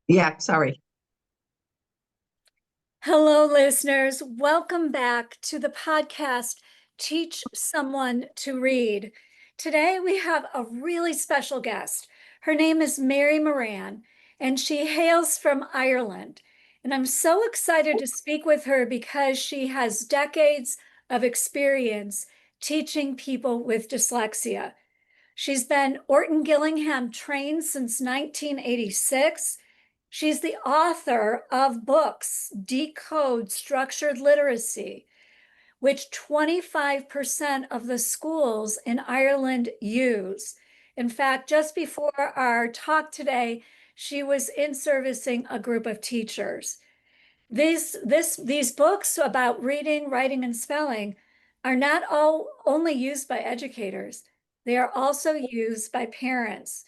Yeah, sorry. Hello, listeners. Welcome back to the podcast, Teach Someone to Read. Today, we have a really special guest. Her name is Mary Moran, and she hails from Ireland. And I'm so excited to speak with her because she has decades of experience teaching people with dyslexia. She's been Orton-Gillingham trained since 1986. She's the author of books, Decode Structured Literacy, which 25% of the schools in Ireland use. In fact, just before our talk today, she was in servicing a group of teachers. These books about reading, writing, and spelling are not only used by educators, they are also used by parents.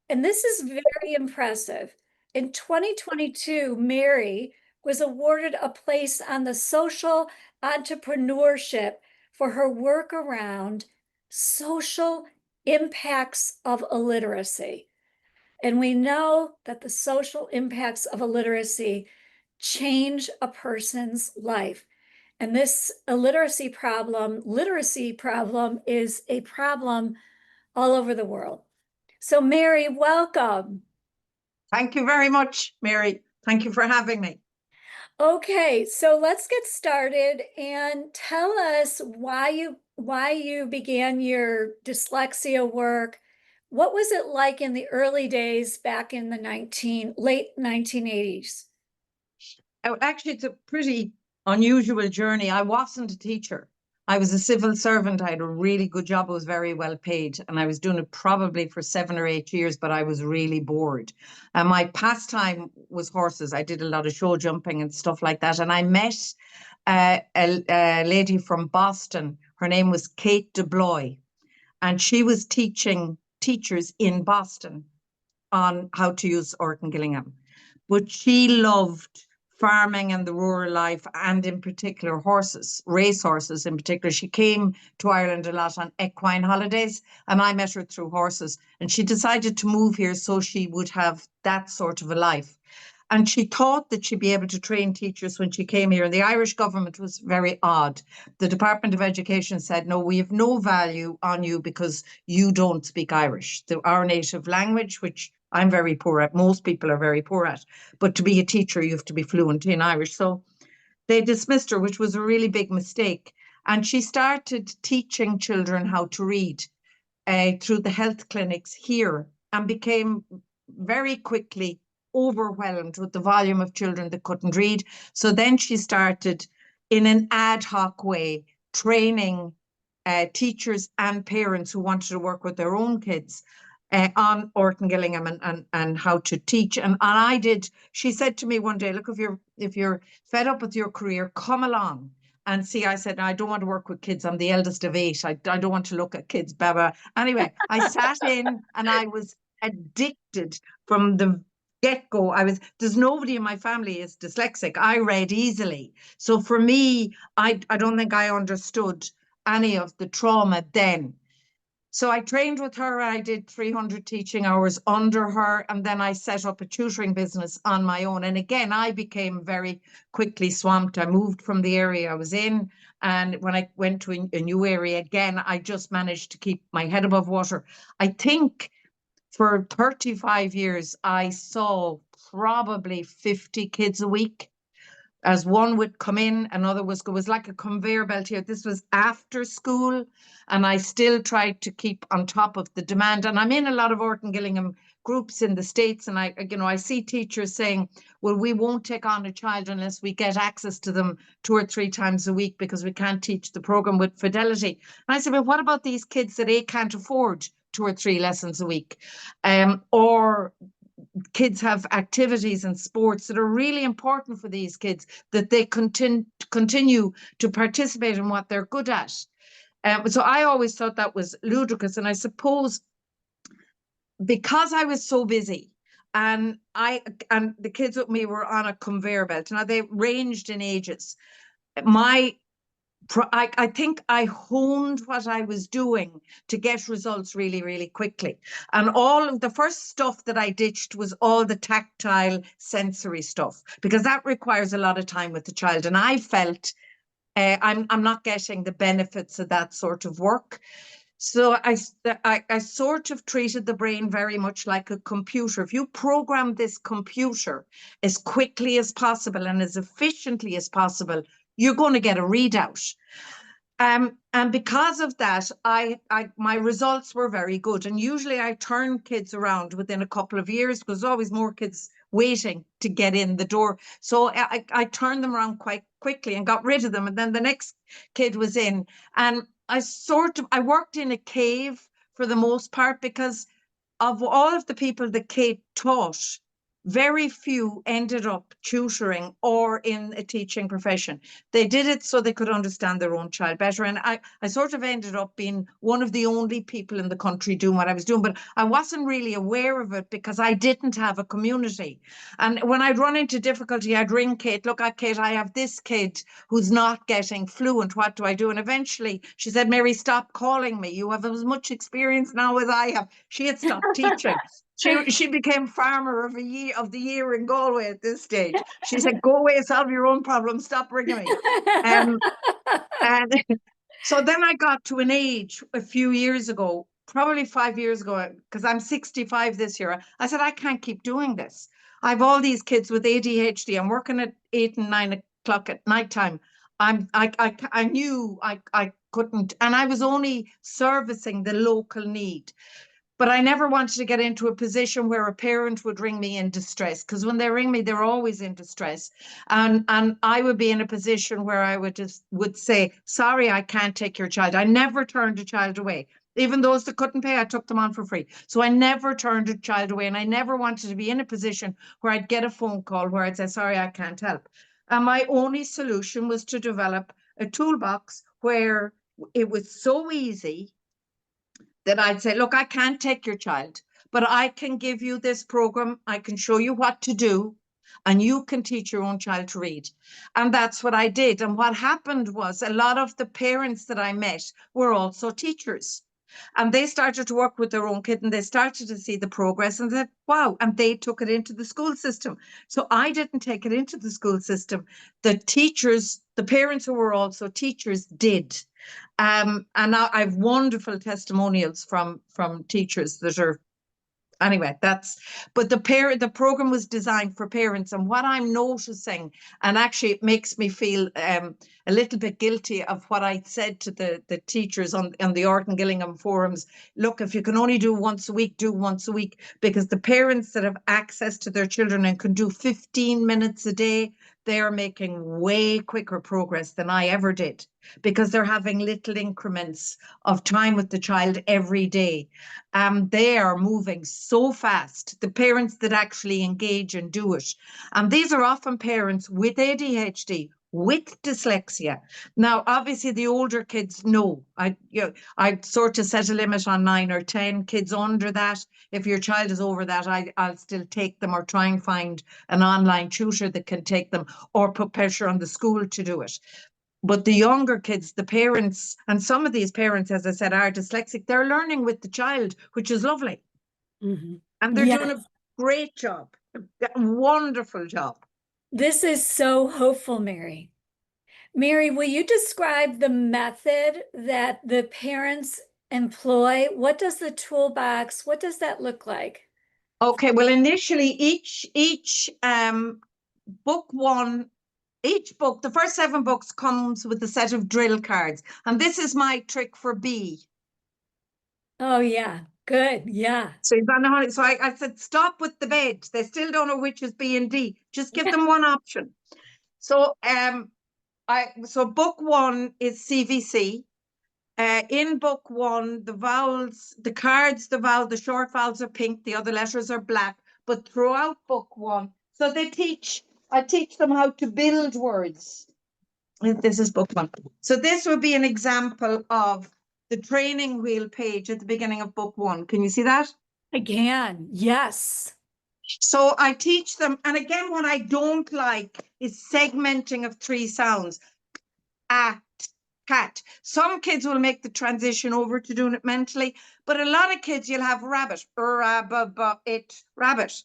And this is very impressive. In 2022, Mary was awarded a place on the social entrepreneurship for her work around social impacts of illiteracy. And we know that the social impacts of illiteracy change a person's life. And this literacy problem is a problem all over the world. So Mary, welcome. Thank you very much, Mary. Thank you for having me. Okay, so let's get started and tell us why you began your dyslexia work. What was it like in the early days back in the late 1980s? Actually, it's a pretty unusual journey. I wasn't a teacher. I was a civil servant. I had a really good job. I was very well paid, and I was doing it probably for 7 or 8 years, but I was really bored. And my pastime was horses. I did a lot of show jumping and stuff like that. And I met a lady from Boston. Her name was Kate DeBloy, and she was teaching teachers in Boston on how to use Orton-Gillingham. But she loved farming and the rural life, and in particular horses, race horses in particular. She came to Ireland a lot on equine holidays, and I met her through horses. And she decided to move here so she would have that sort of a life. And she thought that she'd be able to train teachers when she came here. And the Irish government was very odd. The Department of Education said, no, we have no value on you because you don't speak Irish, our native language, which I'm very poor at. Most people are very poor at. But to be a teacher, you have to be fluent in Irish. So they dismissed her, which was a really big mistake. And she started teaching children how to read through the health clinics here, and became very quickly overwhelmed with the volume of children that couldn't read. So then she started, in an ad hoc way, training teachers and parents who wanted to work with their own kids on Orton-Gillingham and how to teach. And I did. She said to me one day, look, if you're fed up with your career, come along and see. I said, I don't want to work with kids. I'm the eldest of 8. I don't want to look at kids, Baba. Anyway, I sat in and I was addicted from the get-go. There's nobody in my family is dyslexic. I read easily. So for me, I don't think I understood any of the trauma then. So I trained with her. I did 300 teaching hours under her, and then I set up a tutoring business on my own. And again, I became very quickly swamped. I moved from the area I was in, and when I went to a new area again, I just managed to keep my head above water. I think for 35 years, I saw probably 50 kids a week. As one would come in, another was like a conveyor belt here. This was after school, and I still tried to keep on top of the demand. And I'm in a lot of Orton-Gillingham groups in the States, and I see teachers saying, well, we won't take on a child unless we get access to them 2 or 3 times a week because we can't teach the program with fidelity. And I said, well, what about these kids that can't afford 2 or 3 lessons a week? Or kids have activities and sports that are really important for these kids, that they continue to participate in what they're good at. So I always thought that was ludicrous. And I suppose because I was so busy, and the kids with me were on a conveyor belt. Now they ranged in ages. My I think I honed what I was doing to get results really, really quickly. And all of the first stuff that I ditched was all the tactile sensory stuff, because that requires a lot of time with the child. And I felt I'm not getting the benefits of that sort of work. So I sort of treated the brain very much like a computer. If you program this computer as quickly as possible and as efficiently as possible, you're going to get a readout. And because of that, my results were very good. And usually I turn kids around within a couple of years, because there's always more kids waiting to get in the door. So I turned them around quite quickly and got rid of them. And then the next kid was in. And I worked in a cave for the most part, because of all of the people that Kate taught, very few ended up tutoring or in a teaching profession. They did it so they could understand their own child better. And I sort of ended up being one of the only people in the country doing what I was doing, but I wasn't really aware of it because I didn't have a community. And when I'd run into difficulty, I'd ring Kate, look at Kate, I have this kid who's not getting fluent. What do I do? And eventually she said, Mary, stop calling me. You have as much experience now as I have. She had stopped teaching. She became farmer of the year in Galway at this stage. She said, go away, solve your own problems, stop ringing me. And so then I got to an age a few years ago, probably 5 years ago, because I'm 65 this year. I said, I can't keep doing this. I have all these kids with ADHD. I'm working at 8 and 9 o'clock at nighttime. I knew I couldn't, and I was only servicing the local need. But I never wanted to get into a position where a parent would ring me in distress, because when they ring me, they're always in distress. And I would be in a position where I would say, sorry, I can't take your child. I never turned a child away. Even those that couldn't pay, I took them on for free. So I never turned a child away. And I never wanted to be in a position where I'd get a phone call where I'd say, sorry, I can't help. And my only solution was to develop a toolbox where it was so easy that I'd say, look, I can't take your child, but I can give you this program. I can show you what to do, and you can teach your own child to read. And that's what I did. And what happened was a lot of the parents that I met were also teachers. And they started to work with their own kid, and they started to see the progress and said, wow, and they took it into the school system. So I didn't take it into the school system. The teachers, the parents who were also teachers did. And now I have wonderful testimonials from teachers that are, anyway, but the program was designed for parents. And what I'm noticing, and actually it makes me feel a little bit guilty of what I said to the teachers on the Orton-Gillingham forums. Look, if you can only do once a week, do once a week, because the parents that have access to their children and can do 15 minutes a day, they are making way quicker progress than I ever did, because they're having little increments of time with the child every day. They are moving so fast, the parents that actually engage and do it. And these are often parents with ADHD, with dyslexia. Now, obviously, the older kids know. I sort of set a limit on 9 or 10 kids under that. If your child is over that, I'll still take them, or try and find an online tutor that can take them, or put pressure on the school to do it. But the younger kids, the parents, and some of these parents, as I said, are dyslexic. They're learning with the child, which is lovely. Mm-hmm. And they're doing a great job, a wonderful job. This is so hopeful, Mary. Mary, will you describe the method that the parents employ? What does the toolbox, what does that look like? Okay, well, initially each book one, each book, the first 7 books comes with a set of drill cards. And this is my trick for B. Oh, yeah. Good. Yeah. So I said, stop with the bed. They still don't know which is B and D. Just give them one option. So so book 1 is CVC. In book 1, the vowels, the cards, the short vowels are pink, the other letters are black. But throughout book 1, so I teach them how to build words. This is book 1. So this would be an example of the training wheel page at the beginning of book 1. Can you see that? I can, yes. So I teach them, and again, what I don't like is segmenting of 3 sounds. Act, cat. Some kids will make the transition over to doing it mentally, but a lot of kids, you'll have rabbit, rabbit.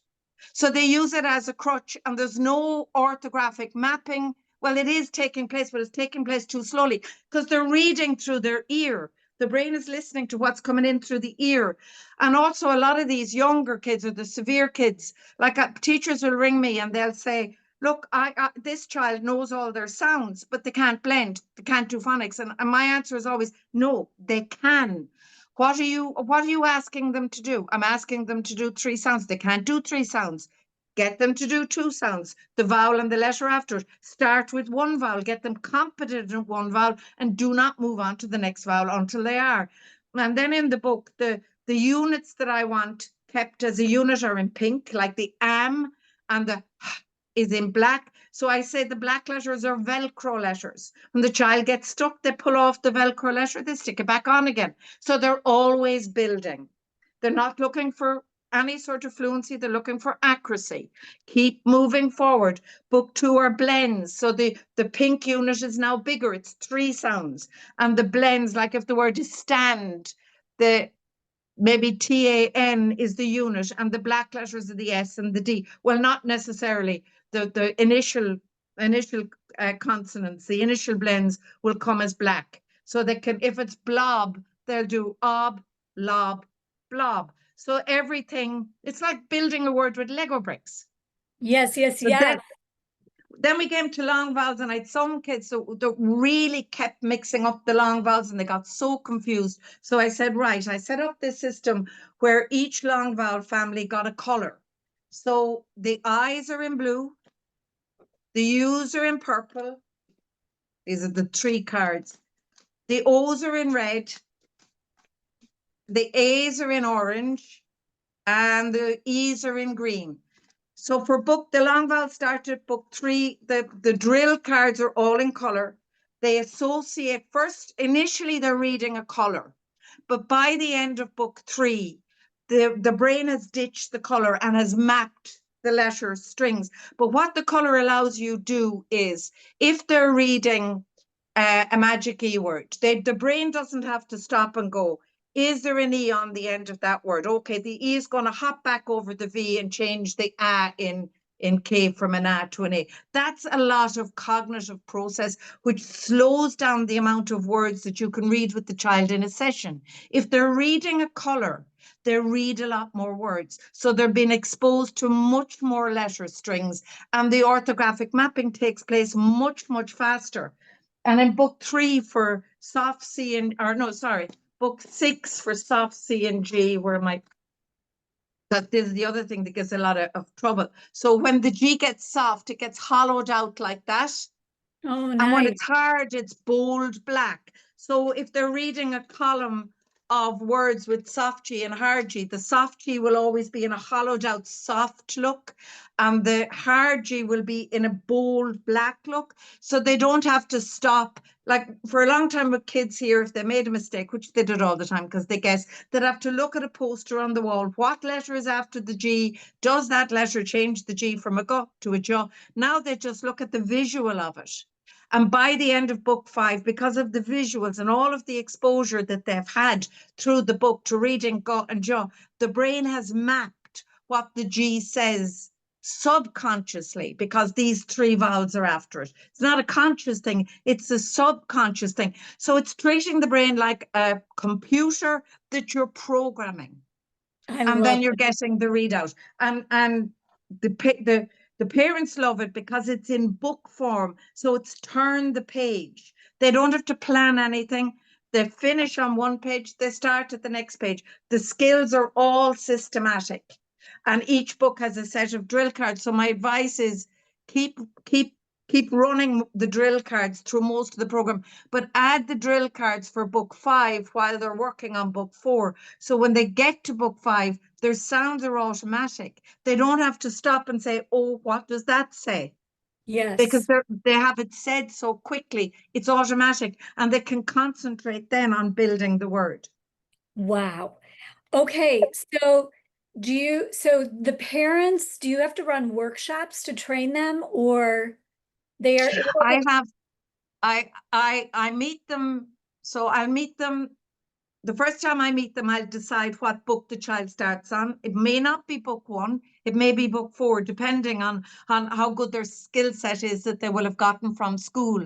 So they use it as a crutch, and there's no orthographic mapping. Well, it is taking place, but it's taking place too slowly because they're reading through their ear. The brain is listening to what's coming in through the ear. And also a lot of these younger kids, or the severe kids, like teachers will ring me and they'll say, look, this child knows all their sounds, but they can't blend, they can't do phonics. And my answer is always, no, they can. What are you asking them to do? I'm asking them to do 3 sounds. They can't do 3 sounds. Get them to do 2 sounds, the vowel and the letter after it. Start with 1 vowel, get them competent in 1 vowel, and do not move on to the next vowel until they are. And then in the book, the units that I want kept as a unit are in pink, like the am and the is in black. So I say the black letters are Velcro letters. When the child gets stuck, they pull off the Velcro letter, they stick it back on again. So they're always building. They're not looking for any sort of fluency, they're looking for accuracy. Keep moving forward. Book 2 are blends. So the pink unit is now bigger, it's 3 sounds. And the blends, like if the word is stand, maybe TAN is the unit, and the black letters are the S and the D. Well, not necessarily. The initial consonants, the initial blends will come as black. So they can, if it's blob, they'll do ob, lob, blob. So everything, it's like building a word with Lego bricks. Yes, yes, So yes. then we came to long vowels, and I had some kids that really kept mixing up the long vowels, and they got so confused. So I said, right, I set up this system where each long vowel family got a color. So the I's are in blue, the U's are in purple. These are the 3 cards. The O's are in red, the A's are in orange, and the E's are in green. So for the long vowel started book 3, the drill cards are all in color. They associate first, initially they're reading a color, but by the end of book 3, the brain has ditched the color and has mapped the letter strings. But what the color allows you to do is, if they're reading a magic E word, the brain doesn't have to stop and go, is there an E on the end of that word? Okay, the E is going to hop back over the V and change the A in K from an A to an A. That's a lot of cognitive process, which slows down the amount of words that you can read with the child in a session. If they're reading a color, they read a lot more words. So they're being exposed to much more letter strings, and the orthographic mapping takes place much, much faster. And in book 3 for soft C and, or no, sorry, book 6 for soft C and G, that this is the other thing that gives a lot of trouble. So when the G gets soft, it gets hollowed out like that. Oh, and when nice. it's hard, it's bold black. So if they're reading a column of words with soft G and hard G, the soft G will always be in a hollowed out soft look, and the hard G will be in a bold black look. So they don't have to stop. Like for a long time with kids here, if they made a mistake, which they did all the time because they guess, they'd have to look at a poster on the wall. What letter is after the G? Does that letter change the G from a G to a J? Now they just look at the visual of it. And by the end of book 5, because of the visuals and all of the exposure that they've had through the book to reading G and J, the brain has mapped what the G says subconsciously, because these 3 vowels are after it. It's not a conscious thing, it's a subconscious thing. So it's treating the brain like a computer that you're programming. And then you're getting the readout. And the parents love it because it's in book form. So it's turn the page. They don't have to plan anything. They finish on one page, they start at the next page. The skills are all systematic. And each book has a set of drill cards. So my advice is keep running the drill cards through most of the program, but add the drill cards for book 5 while they're working on book 4. So when they get to book 5, their sounds are automatic. They don't have to stop and say, oh, what does that say? Yes. Because they have it said so quickly, it's automatic, and they can concentrate then on building the word. Wow. Okay, so the parents, do you have to run workshops to train them, or they are able I have I meet them. So I'll meet them. The first time I meet them, I'll decide what book the child starts on. It may not be book 1, it may be book 4, depending on how good their skill set is that they will have gotten from school.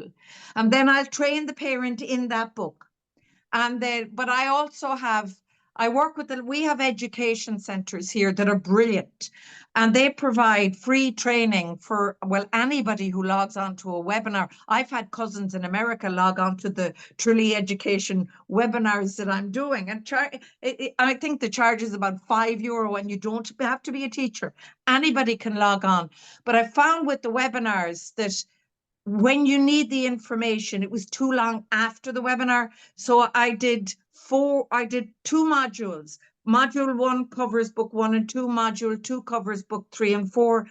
And then I'll train the parent in that book. And then, but I also I work with we have education centers here that are brilliant, and they provide free training for, well, anybody who logs on to a webinar. I've had cousins in America log on to the Tralee education webinars that I'm doing, and I think the charge is about €5, and you don't have to be a teacher. Anybody can log on. But I found with the webinars that when you need the information, it was too long after the webinar. So I did 2 modules. Module 1 covers book 1 and 2. Module 2 covers book 3 and 4.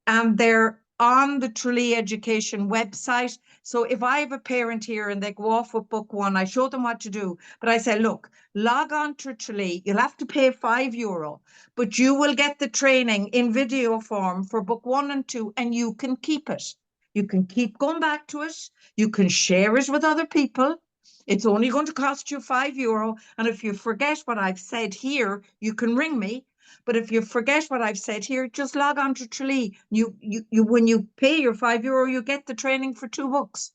And they're on the Tralee Education website. So if I have a parent here and they go off with book 1, I show them what to do. But I say, look, log on to Tralee. You'll have to pay €5, but you will get the training in video form for book 1 and 2, and you can keep it. You can keep going back to it. You can share it with other people. It's only going to cost you €5. And if you forget what I've said here, you can ring me. But if you forget what I've said here, just log on to Tralee. When you pay your €5, you get the training for 2 books.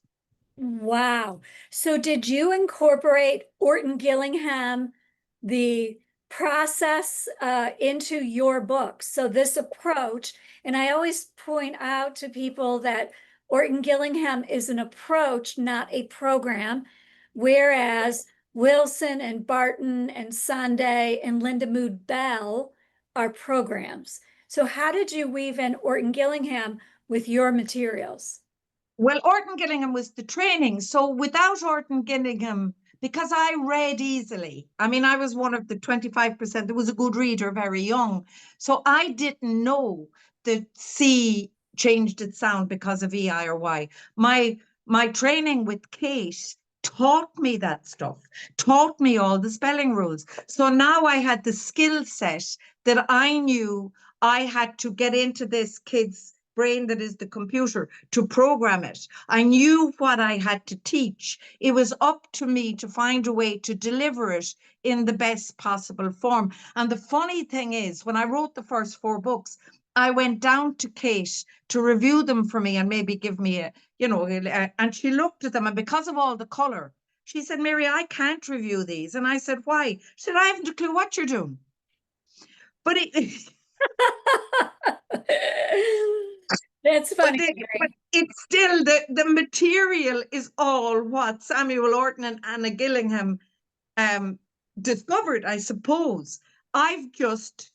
Wow. So did you incorporate Orton-Gillingham, the process into your book? So this approach, and I always point out to people that Orton-Gillingham is an approach, not a program, whereas Wilson and Barton and Sunday and Linda Mood Bell are programs. So how did you weave in Orton-Gillingham with your materials? Well, Orton-Gillingham was the training. So without Orton-Gillingham, because I read easily, I mean, I was one of the 25% that was a good reader, very young. So I didn't know that C changed its sound because of E, I, or Y. My training with Kate taught me that stuff, taught me all the spelling rules. So now I had the skill set that I knew I had to get into this kid's brain, that is the computer, to program it. I knew what I had to teach. It was up to me to find a way to deliver it in the best possible form. And the funny thing is, when I wrote the first 4 books, I went down to Kate to review them for me and maybe give me and she looked at them, and because of all the color, she said, Mary, I can't review these. And I said, why? She said, I haven't a clue what you're doing. But That's funny. But it's still the material is all what Samuel Orton and Anna Gillingham discovered, I suppose. I've just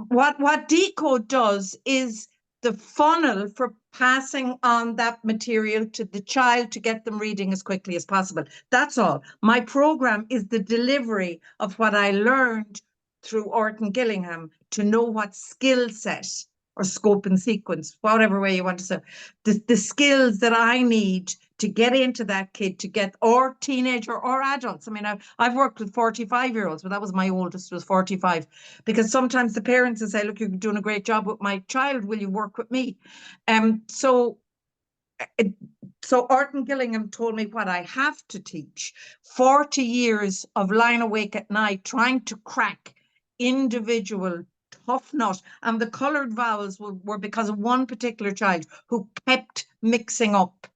what DCode does is the funnel for passing on that material to the child to get them reading as quickly as possible. That's all. My program is the delivery of what I learned through Orton-Gillingham to know what skill set or scope and sequence, whatever way you want to say, the skills that I need to get into that kid, to get, or teenager or adults. I mean, I've worked with 45-year-olds, but that was my oldest, was 45, because sometimes the parents will say, look, you're doing a great job with my child, will you work with me? So Orton-Gillingham told me what I have to teach. 40 years of lying awake at night trying to crack individual tough nut, and the colored vowels were because of one particular child who kept mixing up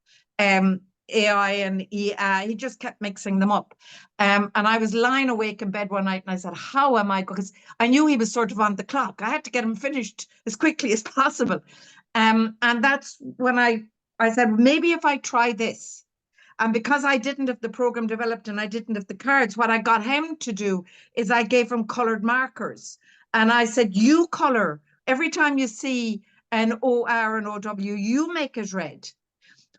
AI and EI. He just kept mixing them up. And I was lying awake in bed one night and I said, how am I? Because I knew he was sort of on the clock. I had to get him finished as quickly as possible. And that's when I said, maybe if I try this. And because I didn't have the program developed and I didn't have the cards, what I got him to do is I gave him colored markers. And I said, you color, every time you see an OR and OW, you make it red,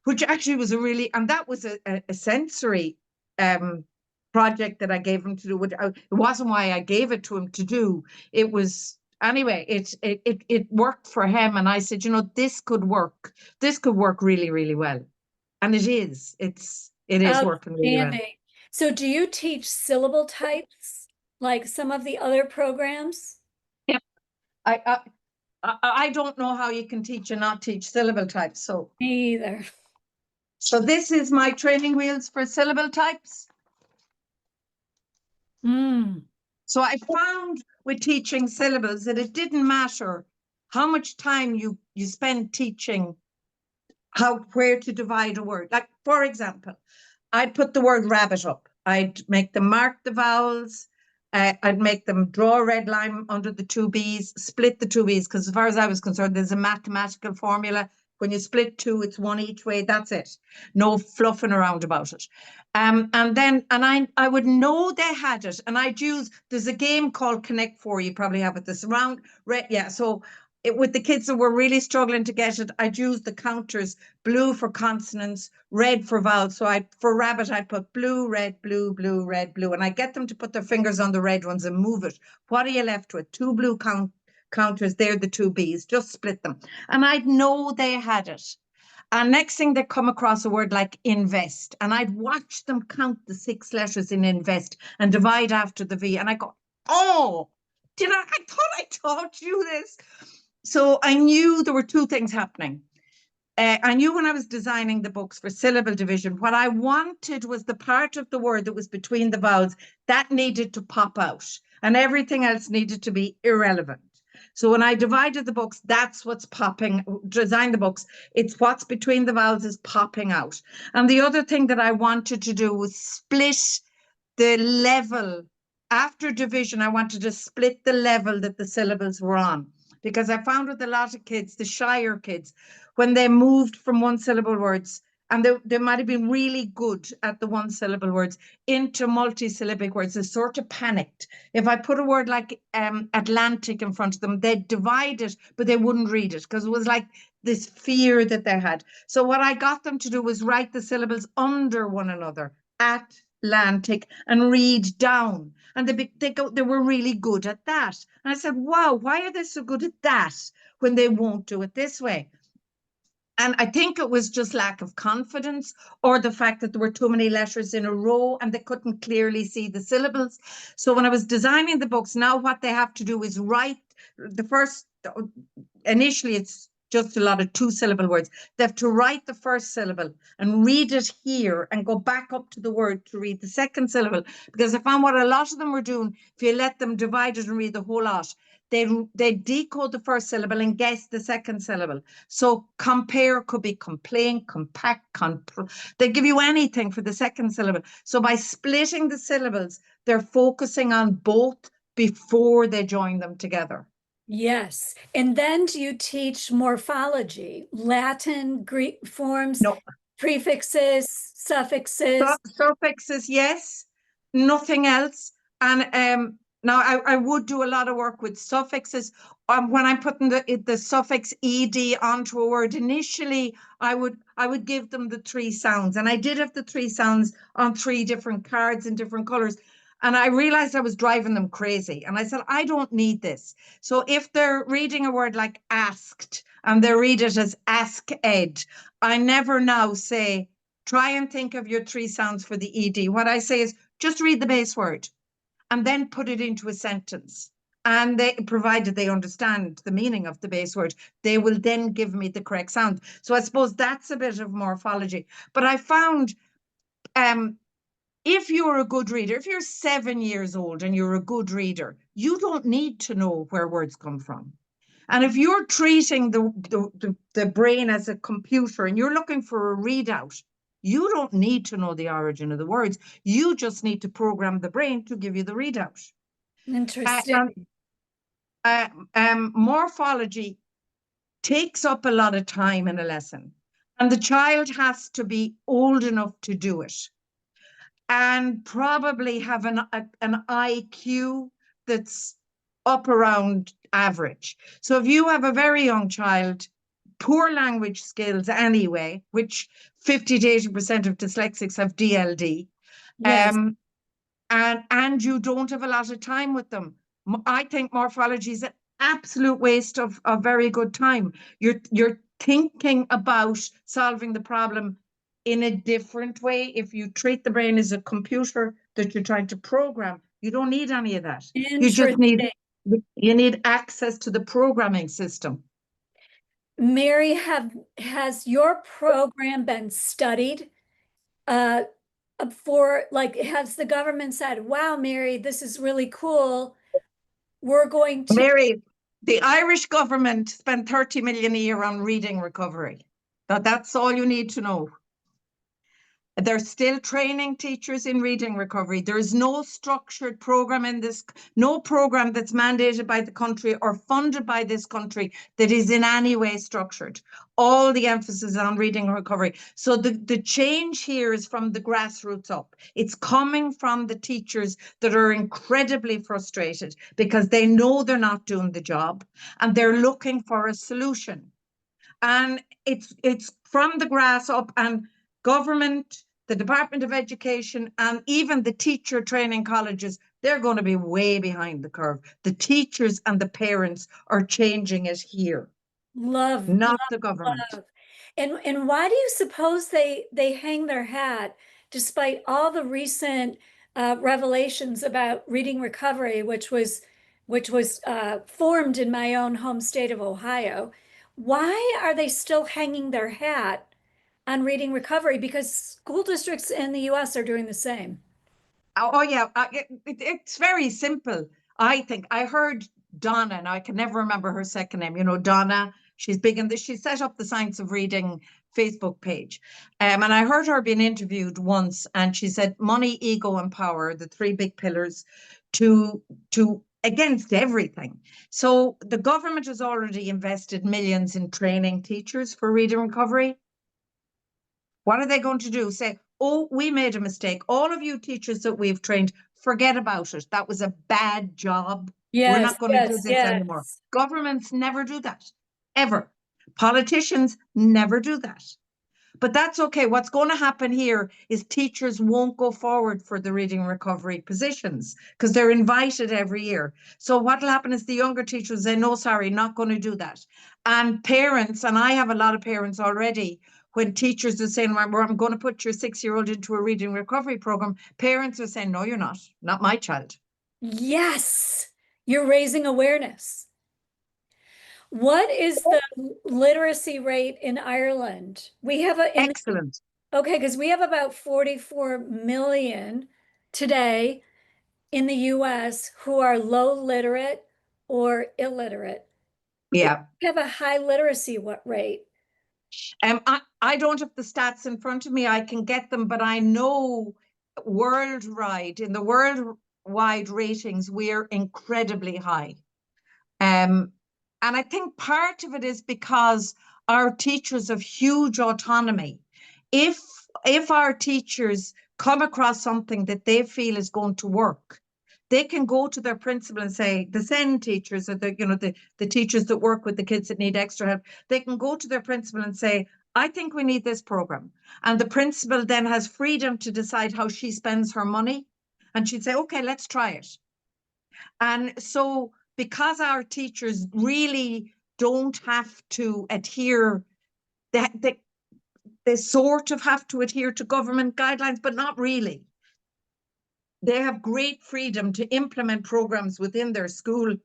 which actually was and that was a sensory project that I gave him to do. It wasn't why I gave it to him to do. It was, anyway, it worked for him. And I said, this could work. This could work really, really well. And it is working really well. So do you teach syllable types like some of the other programs? Yeah, I don't know how you can teach and not teach syllable types. So me either. So this is my training wheels for syllable types. So I found with teaching syllables that it didn't matter how much time you spend teaching where to divide a word. Like, for example, I'd put the word rabbit up. I'd make them mark the vowels. I'd make them draw a red line under the two B's, split the two B's, because as far as I was concerned, there's a mathematical formula. When you split two, it's one each way. That's it. No fluffing around about it. And I would know they had it. And I'd use, there's a game called Connect 4. You probably have it this around. Yeah. So with the kids that were really struggling to get it, I'd use the counters, blue for consonants, red for vowels. So for rabbit, I'd put blue, red, blue, blue, red, blue. And I get them to put their fingers on the red ones and move it. What are you left with? Two blue counters, they're the two B's, just split them. And I'd know they had it. And next thing they come across a word like invest. And I'd watch them count the 6 letters in invest and divide after the V. And I go, oh, I thought I taught you this. So I knew there were two things happening. I knew when I was designing the books for syllable division, what I wanted was the part of the word that was between the vowels that needed to pop out and everything else needed to be irrelevant. So when I divided the books, that's what's popping, design the books, it's what's between the vowels is popping out. And the other thing that I wanted to do was split the level. After division, I wanted to split the level that the syllables were on. Because I found with a lot of kids, the shyer kids, when they moved from one syllable words, and they might have been really good at the one syllable words into multi-syllabic words, they sort of panicked. If I put a word like Atlantic in front of them, they'd divide it, but they wouldn't read it because it was like this fear that they had. So what I got them to do was write the syllables under one another, Atlantic, and read down. And they were really good at that. And I said, wow, why are they so good at that when they won't do it this way? And I think it was just lack of confidence or the fact that there were too many letters in a row and they couldn't clearly see the syllables. So when I was designing the books, now what they have to do is write the first, initially it's just a lot of 2-syllable words. They have to write the first syllable and read it here and go back up to the word to read the second syllable. Because I found what a lot of them were doing, if you let them divide it and read the whole lot, they decode the first syllable and guess the second syllable. So compare could be complain, compact, they give you anything for the second syllable. So by splitting the syllables, they're focusing on both before they join them together. Yes. And then do you teach morphology, Latin, Greek forms, No. prefixes, suffixes? Suffixes, yes, nothing else. And now I would do a lot of work with suffixes. When I'm putting the suffix ed onto a word, initially I would give them the 3 sounds, and I did have the 3 sounds on 3 different cards in different colors. And I realized I was driving them crazy. And I said, I don't need this. So if they're reading a word like asked and they read it as ask ed, I never now say, try and think of your 3 sounds for the ed. What I say is just read the base word and then put it into a sentence. And provided they understand the meaning of the base word, they will then give me the correct sound. So I suppose that's a bit of morphology. But I found if you're a good reader, if you're 7 years old and you're a good reader, you don't need to know where words come from. And if you're treating the brain as a computer and you're looking for a readout, you don't need to know the origin of the words. You just need to program the brain to give you the readout. Interesting. Morphology takes up a lot of time in a lesson, and the child has to be old enough to do it and probably have an IQ that's up around average. So if you have a very young child, poor language skills anyway, which 50 to 80% of dyslexics have DLD, Yes. And you don't have a lot of time with them, I think morphology is an absolute waste of very good time. You're thinking about solving the problem in a different way. If you treat the brain as a computer that you're trying to program, you don't need any of that. You just need access to the programming system. Mary, has your program been studied for, like, has the government said, wow, Mary, this is really cool. We're going to. Mary, the Irish government spent 30 million a year on reading recovery. That's all you need to know. They're still training teachers in reading recovery. There is no structured program in this, no program that's mandated by the country or funded by this country that is in any way structured. All the emphasis on reading recovery. So the change here is from the grassroots up. It's coming from the teachers that are incredibly frustrated because they know they're not doing the job and they're looking for a solution. And it's from the grass up, and government, the Department of Education, and even the teacher training colleges, they're going to be way behind the curve. The teachers and the parents are changing it here. Love, not the government. love. And why do you suppose they hang their hat despite all the recent revelations about reading recovery, which was formed in my own home state of Ohio? Why are they still hanging their hat on reading recovery? Because school districts in the US are doing the same. Oh yeah, it's very simple. I think I heard Donna, and I can never remember her second name. You know, Donna, she's big in this. She set up the Science of Reading Facebook page. And I heard her being interviewed once, and she said money, ego, and power, the three big pillars to against everything. So the government has already invested millions in training teachers for reading recovery. What are they going to do? Say, oh, we made a mistake. All of you teachers that we've trained, forget about it. That was a bad job. We're not going to do this anymore. Governments never do that, ever. Politicians never do that. But that's okay. What's going to happen here is teachers won't go forward for the reading recovery positions because they're invited every year. So what will happen is the younger teachers say, no, sorry, not going to do that. And parents, and I have a lot of parents already, when teachers are saying, well, I'm going to put your 6-year-old into a reading recovery program, parents are saying, no, you're not my child. Yes, you're raising awareness. What is the literacy rate in Ireland? We have a excellent. Okay, because we have about 44 million today in the US who are low literate or illiterate. Yeah. We have a high literacy rate. I don't have the stats in front of me. I can get them, but I know worldwide, in the worldwide ratings, we're incredibly high. And I think part of it is because our teachers have huge autonomy. If our teachers come across something that they feel is going to work, they can go to their principal and say, the SEND teachers, or the teachers that work with the kids that need extra help, they can go to their principal and say, I think we need this program. And the principal then has freedom to decide how she spends her money. And she'd say, okay, let's try it. And so because our teachers really don't have to adhere, they sort of have to adhere to government guidelines, but not really. They have great freedom to implement programs within their school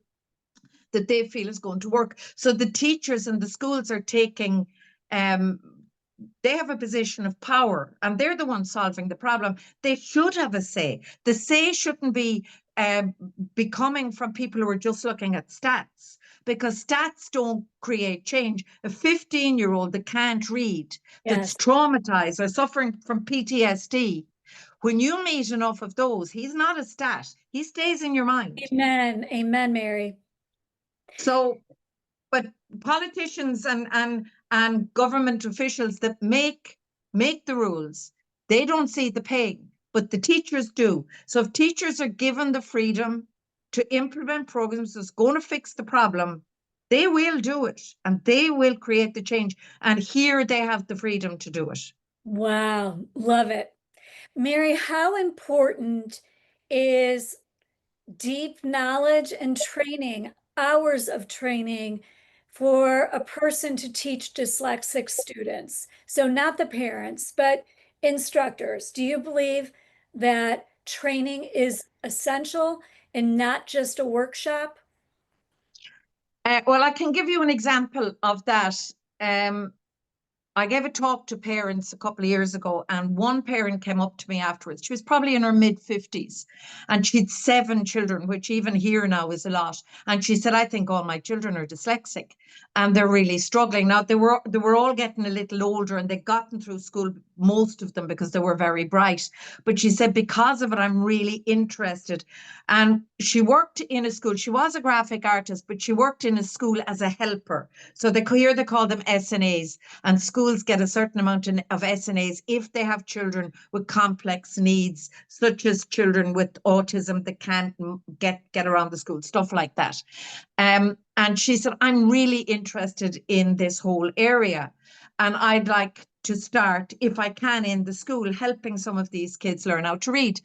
that they feel is going to work. So the teachers and the schools are taking, they have a position of power, and they're the ones solving the problem. They should have a say. The say shouldn't be coming from people who are just looking at stats, because stats don't create change. A 15-year-old that can't read, that's traumatized or suffering from PTSD, when you meet enough of those, he's not a stat. He stays in your mind. Amen. Amen, Mary. So, but politicians and government officials that make the rules, they don't see the pain, but the teachers do. So if teachers are given the freedom to implement programs that's going to fix the problem, they will do it, and they will create the change. And here they have the freedom to do it. Wow, love it. Mary, how important is deep knowledge and training, hours of training for a person to teach dyslexic students? So not the parents, but instructors. Do you believe that training is essential and not just a workshop? Well, I can give you an example of that. I gave a talk to parents a couple of years ago, and one parent came up to me afterwards. She was probably in her mid-50s, and she'd 7 children, which even here now is a lot. And she said, I think all my children are dyslexic and they're really struggling. Now, they were all getting a little older, and they'd gotten through school, most of them, because they were very bright. But she said, because of it, I'm really interested. And she worked in a school. She was a graphic artist, but she worked in a school as a helper. So here they call them SNAs, and schools get a certain amount of SNAs if they have children with complex needs, such as children with autism that can't get around the school, stuff like that. And she said, I'm really interested in this whole area, and I'd like to start, if I can, in the school, helping some of these kids learn how to read.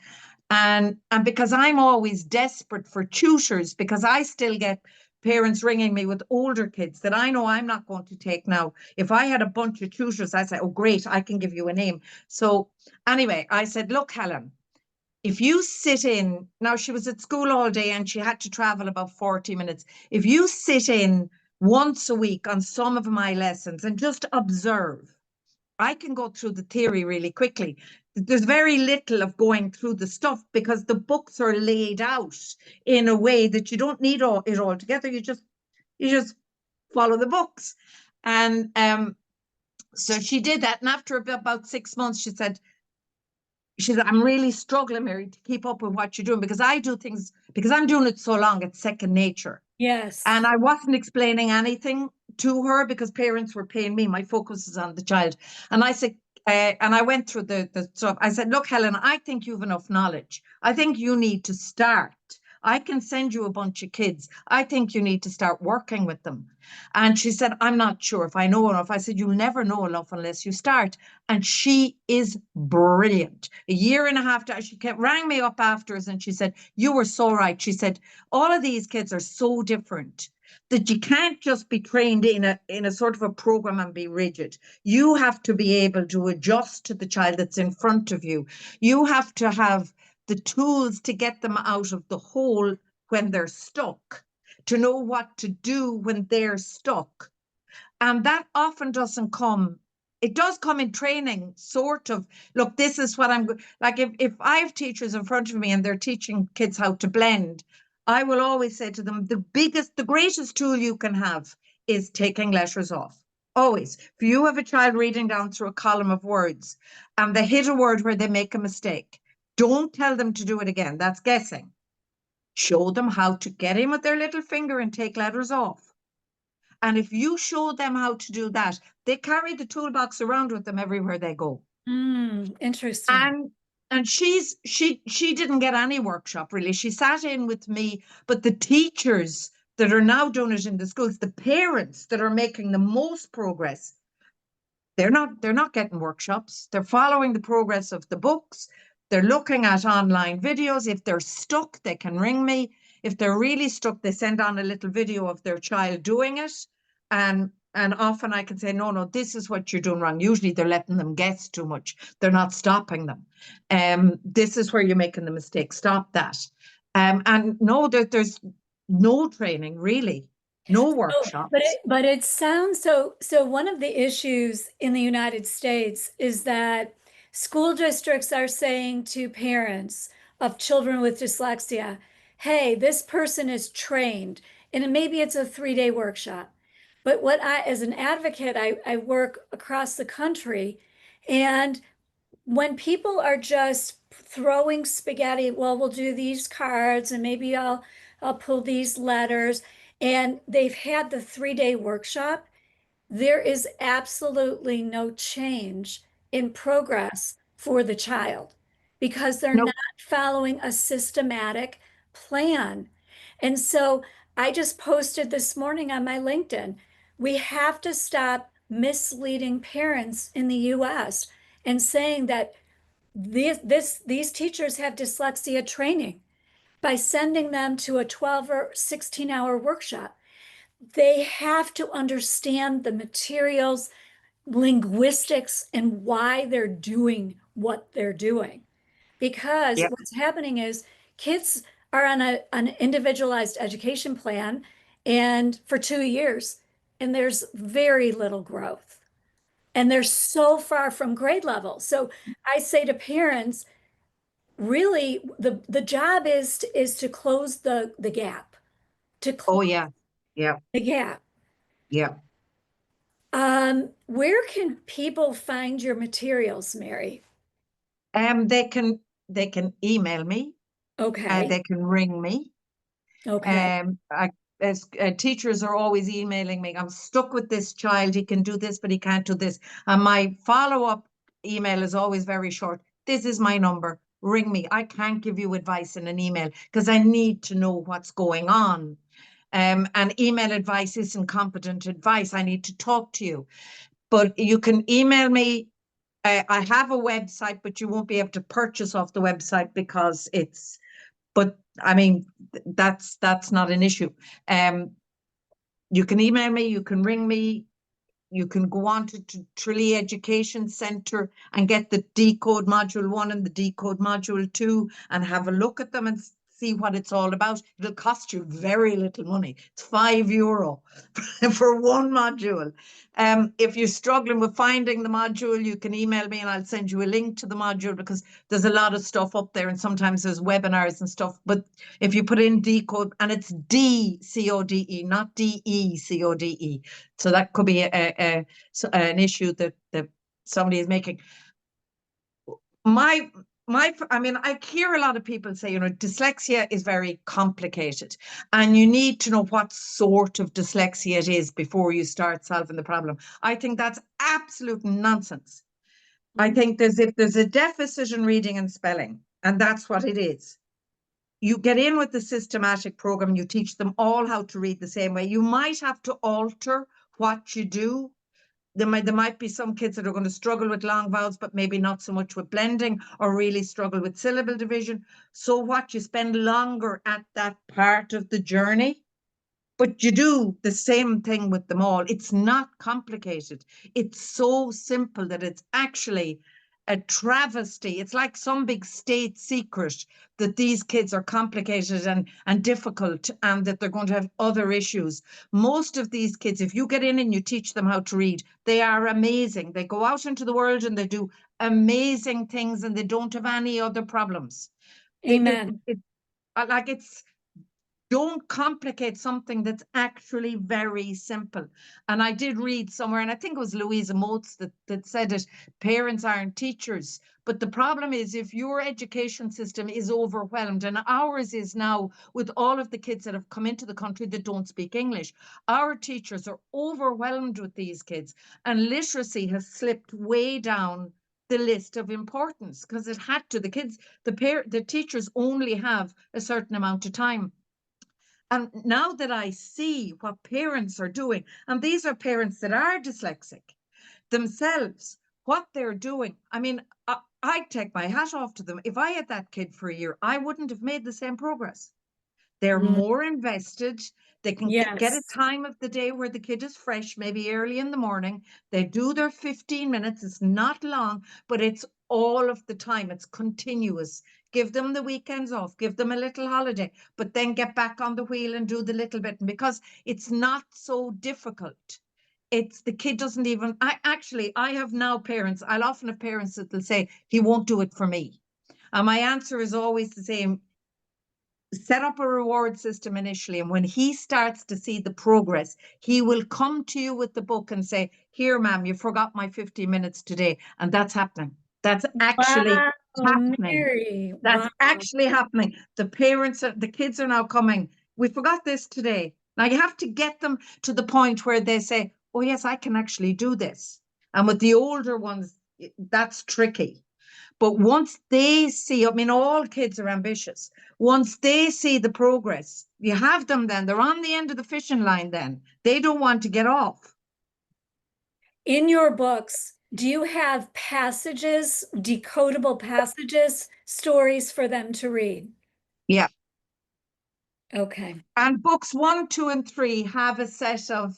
And because I'm always desperate for tutors, because I still get parents ringing me with older kids that I know I'm not going to take now. If I had a bunch of tutors, I'd say, oh, great, I can give you a name. So anyway, I said, look, Helen, if you sit in, now she was at school all day and she had to travel about 40 minutes. If you sit in once a week on some of my lessons and just observe, I can go through the theory really quickly. There's very little of going through the stuff because the books are laid out in a way that you don't need it all together. You just follow the books. And so she did that. And after about 6 months, she said, I'm really struggling, Mary, to keep up with what you're doing, because I do things, because I'm doing it so long, it's second nature. Yes. And I wasn't explaining anything to her because parents were paying me. My focus is on the child. And I said, and I went through the stuff. I said, look, Helen, I think you have enough knowledge. I think you need to start. I can send you a bunch of kids. I think you need to start working with them. And she said, I'm not sure if I know enough. I said, you'll never know enough unless you start. And she is brilliant. A year and a half, she rang me up afterwards and she said, you were so right. She said, all of these kids are so different that you can't just be trained in a sort of a program and be rigid. You have to be able to adjust to the child that's in front of you. You have to have the tools to get them out of the hole when they're stuck, to know what to do when they're stuck. And that often doesn't come. It does come in training, sort of. Look, this is what I'm like. If I have teachers in front of me and they're teaching kids how to blend, I will always say to them, the greatest tool you can have is taking letters off. Always. If you have a child reading down through a column of words and they hit a word where they make a mistake, don't tell them to do it again. That's guessing. Show them how to get in with their little finger and take letters off. And if you show them how to do that, they carry the toolbox around with them everywhere they go. Interesting. And she didn't get any workshop, really. She sat in with me, but the teachers that are now doing it in the schools, the parents that are making the most progress, they're not getting workshops. They're following the progress of the books. They're looking at online videos. If they're stuck, they can ring me. If they're really stuck, they send on a little video of their child doing it. And often I can say, no, this is what you're doing wrong. Usually they're letting them guess too much. They're not stopping them. This is where you're making the mistake. Stop that. And no, there's no training, really. No workshops. But it sounds so one of the issues in the United States is that school districts are saying to parents of children with dyslexia, hey, this person is trained, and maybe it's a 3-day workshop. But as an advocate, I work across the country, and when people are just throwing spaghetti, well, we'll do these cards and maybe I'll pull these letters, and they've had the 3-day workshop, there is absolutely no change in progress for the child because they're not following a systematic plan. And so I just posted this morning on my LinkedIn, we have to stop misleading parents in the US and saying that these teachers have dyslexia training by sending them to a 12 or 16-hour workshop. They have to understand the materials, linguistics, and why they're doing what they're doing. Because what's happening is kids are on an individualized education plan and for 2 years, and there's very little growth. And they're so far from grade level. So I say to parents, really, the job is to close the gap, to close Oh, yeah. Yeah. the gap. Yeah. Where can people find your materials, Mary? They can email me. Okay. They can ring me. Okay. As teachers are always emailing me, I'm stuck with this child. He can do this, but he can't do this. And my follow-up email is always very short. This is my number. Ring me. I can't give you advice in an email because I need to know what's going on. And email advice isn't competent advice. I need to talk to you. But you can email me. I have a website, but you won't be able to purchase off the website because it's, but I mean, that's not an issue. You can email me, you can ring me, you can go on to Tralee Education Centre and get the DCode Module 1 and the DCode Module 2 and have a look at them and see what it's all about. It'll cost you very little money. It's €5 for one module. If you're struggling with finding the module, you can email me and I'll send you a link to the module because there's a lot of stuff up there and sometimes there's webinars and stuff. But if you put in DCode, and it's DCODE, not DECODE. So that could be an issue that somebody is making. I mean, I hear a lot of people say, dyslexia is very complicated and you need to know what sort of dyslexia it is before you start solving the problem. I think that's absolute nonsense. I think if there's a deficit in reading and spelling, and that's what it is, you get in with the systematic program, you teach them all how to read the same way. You might have to alter what you do. There might be some kids that are going to struggle with long vowels, but maybe not so much with blending or really struggle with syllable division. So what, you spend longer at that part of the journey, but you do the same thing with them all. It's not complicated. It's so simple that it's actually a travesty. It's like some big state secret that these kids are complicated and difficult and that they're going to have other issues. Most of these kids, if you get in and you teach them how to read, they are amazing. They go out into the world and they do amazing things and they don't have any other problems. Amen. Don't complicate something that's actually very simple. And I did read somewhere, and I think it was Louisa Moats that said it, parents aren't teachers. But the problem is if your education system is overwhelmed, and ours is now with all of the kids that have come into the country that don't speak English, our teachers are overwhelmed with these kids, and literacy has slipped way down the list of importance because it had to. The teachers only have a certain amount of time. And now that I see what parents are doing, and these are parents that are dyslexic themselves, what they're doing, I mean, I'd take my hat off to them. If I had that kid for a year, I wouldn't have made the same progress. They're more invested. They can get a time of the day where the kid is fresh, maybe early in the morning. They do their 15 minutes. It's not long, but it's all of the time. It's continuous. Give them the weekends off, give them a little holiday, but then get back on the wheel and do the little bit. And because it's not so difficult, it's the kid doesn't even, I have now parents, I'll often have parents that will say, he won't do it for me. And my answer is always the same. Set up a reward system initially, and when he starts to see the progress, he will come to you with the book and say, here, ma'am, you forgot my 50 minutes today. And that's happening. That's actually happening. Mary. That's actually happening. The kids are now coming. We forgot this today. Now you have to get them to the point where they say, oh yes, I can actually do this. And with the older ones, that's tricky. But once they see, I mean, all kids are ambitious. Once they see the progress, you have them then, they're on the end of the fishing line then. They don't want to get off. In your books, do you have passages, decodable passages, stories for them to read? Yeah. Okay. And books 1, 2, and 3 have a set of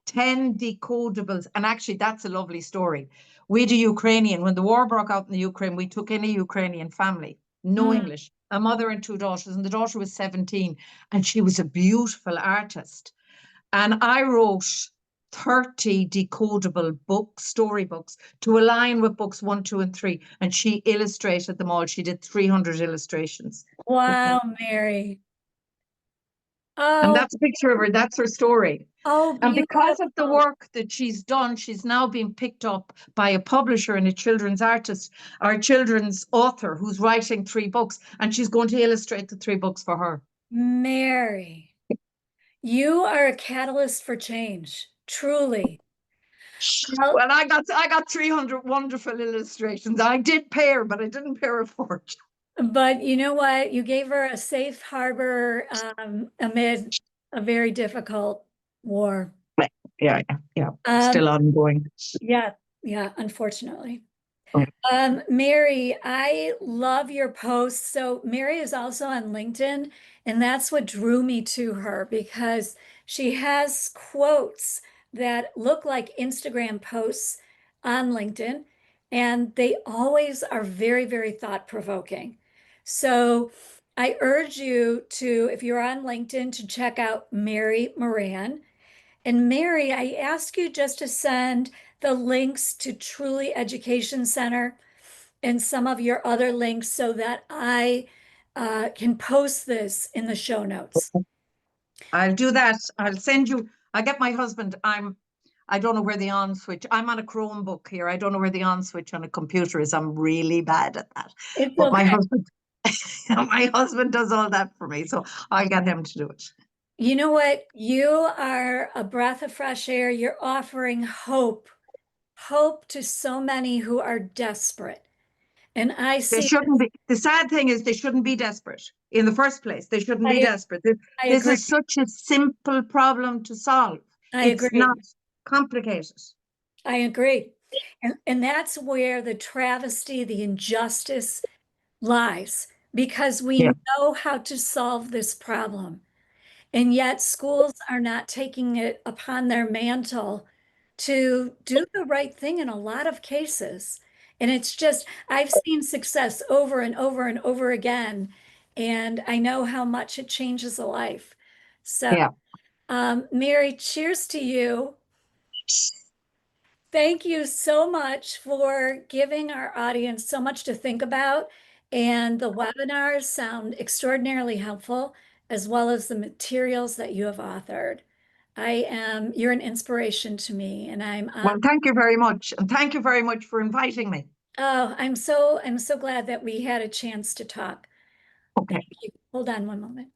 10 decodables. And actually, that's a lovely story. We do Ukrainian. When the war broke out in the Ukraine, we took in a Ukrainian family, no English, a mother and 2 daughters. And the daughter was 17, and she was a beautiful artist. And I wrote 30 decodable storybooks to align with books 1, 2, and 3. And she illustrated them all. She did 300 illustrations. Wow, Mary. And Oh, that's a picture of her. That's her story. oh, And because of the beautiful. work that she's done, she's now been picked up by a publisher and a children's artist or a children's author who's writing 3 books. And she's going to illustrate the 3 books for her. Mary, you are a catalyst for change, truly. Well, I got 300 wonderful illustrations. I did pay her, but I didn't pay her for it. But you know what? You gave her a safe harbor amid a very difficult war. Yeah. Still ongoing. Yeah, unfortunately. Yeah. Mary, I love your posts. So Mary is also on LinkedIn, and that's what drew me to her, because she has quotes that look like Instagram posts on LinkedIn, and they always are very, very thought-provoking. So I urge you to, if you're on LinkedIn, to check out Mary Moran. And Mary, I ask you just to send the links to Truly Education Center and some of your other links so that I can post this in the show notes. I'll do that. I'll send you. I get my husband. I don't know where the on switch. I'm on a Chromebook here. I don't know where the on switch on a computer is. I'm really bad at that. It's But okay. my husband does all that for me. So I'll get him to do it. You know what? You are a breath of fresh air. You're offering hope to so many who are desperate. And I They see, shouldn't be. The sad thing is they shouldn't be desperate in the first place. They shouldn't be desperate. I This agree. is such a simple problem to solve. I It's agree. not complicated. I agree. And that's where the travesty, the injustice lies, because we Yeah. know how to solve this problem. And yet schools are not taking it upon their mantle to do the right thing in a lot of cases. And it's just, I've seen success over and over and over again. And I know how much it changes a life. So, Yeah. Mary, cheers to you. Thank you so much for giving our audience so much to think about. And the webinars sound extraordinarily helpful, as well as the materials that you have authored. You're an inspiration to me, and Well, thank you very much. And thank you very much for inviting me. oh, I'm so glad that we had a chance to talk. Okay. Thank you. Hold on one moment.